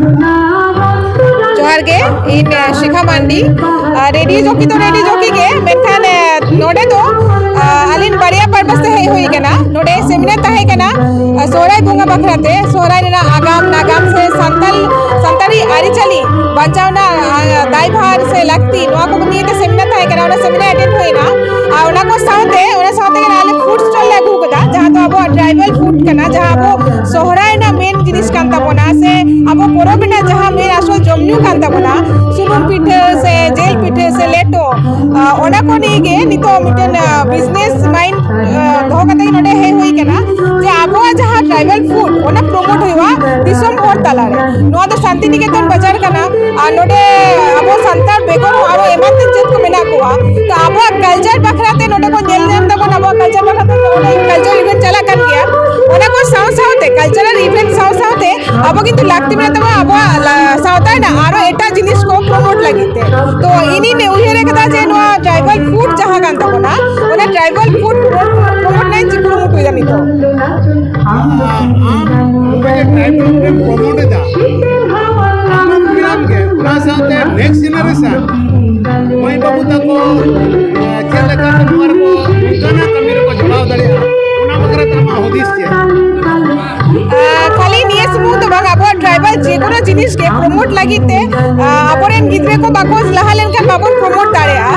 जोहार गे इन शिखा मांडी radio jockey तो radio jockey गे मेखान नोडे तो अलिन बढ़िया पर्पस से हे हुई केना नोडे सेमिनार ताहे केना सोहराय बुंगा बखराते सोहराय ना आगाम नागाम से संताली आरिचाली बचावना दायभार से लगती नोआ को नियते सेमिनार ताहे केना ओना सेमिनार अटेंड होइना ओना को साथे नाले फूड स्टॉल लागू कदा जहां तो अब ट्राइबल फूड केना जहां अब सोहराय ना मेन जिनिस कान ताबोना से अब परब ना जहां मेन आसल जमनु कान ताबोना सुनुम पिठे से जेल पिठे से लेटो ओना को निगे नितो मिटन बिजनेस माइंड दो कते नोडे हे हुई केना जे अब जहां ट्राइबल फूड ओना प्रमोट होइवा दिसम होर तालारे नो दो शांति निकेतन बाजार कना नोडे अब संतार बेगर आरो एमन जेत को मेना कोआ तो अब कल्चर बखराते नोडे को नेल नेम दबो अब कल्चर बखराते नोडे कल्चर इवेंट चला कान गया ओना को सावते कल्चरल इवेंट सावते अब किंतु लागती मेना तबो अब सावता ना आरो एटा जिनिस को प्रमोट लगिते तो इनी ने उहेरे कदा जे नो ट्राइबल फूड जहां कान तबोना ओना ट्राइबल फूड प्रमोट नै जे प्रमोट होई जानी तो ट्राइबल फूड प्रमोट दा के पूरा साथे नेक्स्ट जनरेशन मई बाबू तको चेले का नंबर को गाना कमीर को जवाब दड़े ओना बकरा तमा हदिस छे खाली निये सुमु तो बाग अब ट्राइबल जे कोनो जिनिस के प्रमोट लागिते अबरेन गिद्रे को बाको लहा लेनखान बाबन प्रमोट दाड़ेया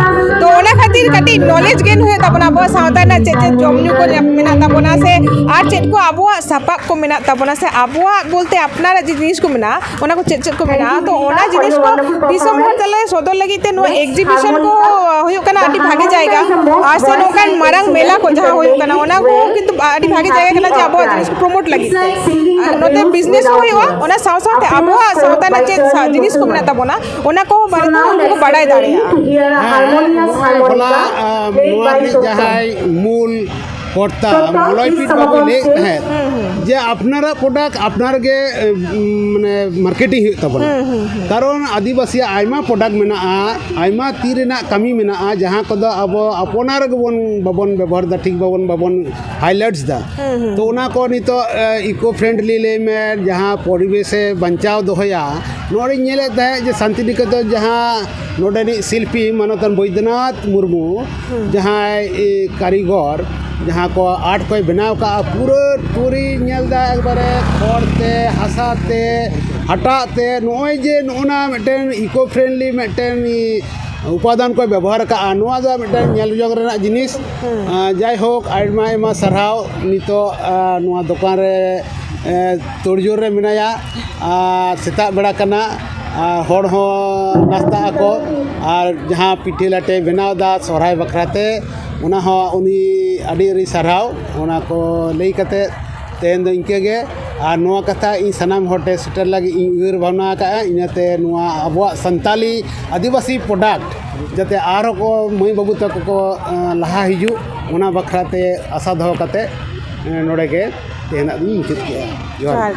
तो ओना खातिर कटी नॉलेज गेन हुए तबना अब सावता ना चे जमनु को मेना तबना से आर चेट को अब सापाब को मेना तबना से अब बोलते अपनार जिनिस को मेना ओना को चेट को मेना तो ओना जिनिस को दिसम हर तले सदर लगिते नो एग्जीबिशन को होयो कना आटी भागे जाएगा आज से नोकान मारंग मेला को जहां होयो कना ओना को किंतु आटी भागे जाएगा कना जे अब जिनिस को प्रमोट लगिते नोते बिजनेस होइवा ओना सावते अब सावता ना चे जिनिस को मेना तबना ओना को बारे को बड़ाई दाड़ेया होला जहाय मूल पड़ता मलय पीठ बाबू ले है जे अपनारा प्रोडक्ट अपनार के माने मार्केटिंग हुई तबना कारण आदिवासी आयमा प्रोडक्ट मेना आयमा ती रेना कमी मेना जहां कदो अब अपनार गबन बाबन व्यवहार दा ठीक बाबन हाइलाइट्स दा तो ओना को नितो इको फ्रेंडली ले में जहां परिवेश बचाव दोहया नोरे नेले दा जे शांति निकेतन जहां नोडेनी शिल्पी मानतन बैद्यनाथ मुर्मू जहां कारीगर जहाँ को आर्ट को बनाव का पूरा टूरी नेलदा एकबारे खड़ते हसाते हटाते नोय जे नोना मिटन इको फ्रेंडली मिटन उपादान को व्यवहार का नोआ दा मिटन नेल जोग रेना जिनिस जाय होक आयमा आयमा सरहाव नितो नोआ दुकान रे तोड़जोर रे मिनाया सेता बेड़ा कना हर हो नाश्ता को और जहाँ पिठे लाटे बनाव दा सोहराय बखराते उना हो उनी अड़ी अड़ी सरहाव उना को लई कते तेन दो इनके गे और नोआ कथा इन सनाम होटे सेटर लगी उयर भावना का इनाते नोआ अबवा संताली आदिवासी प्रोडक्ट जाते आरो को मई बाबू तक को लहा हिजु उना बखराते आशा दो कते नोडे के तेना मुचित के जोहार।